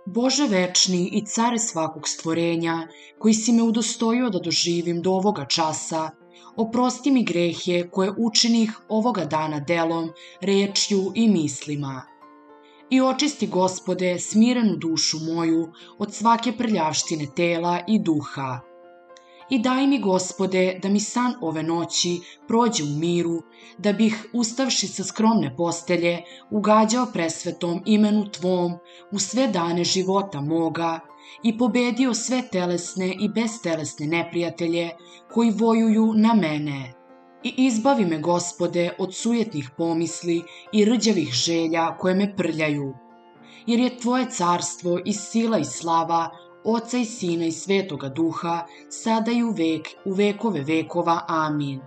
Bože večni i care svakog stvorenja, koji si me udostojio da doživim do ovoga časa, oprosti mi grehe koje učinih ovoga dana delom, rečju i mislima. I očisti, Gospode, smirenu dušu moju od svake prljavštine tela i duha. I daj mi, Gospode, da mi san ove noći prođe u miru, da bih, ustavši sa skromne postelje, ugađao presvetom imenu Tvom u sve dane života moga i pobedio sve telesne i bestelesne neprijatelje koji vojuju na mene. I izbavi me, Gospode, od sujetnih pomisli i rđavih želja koje me prljaju, jer je Tvoje carstvo i sila i slava, Oca i Sina i Svetoga Duha, sada i u vekove vekova. Amin.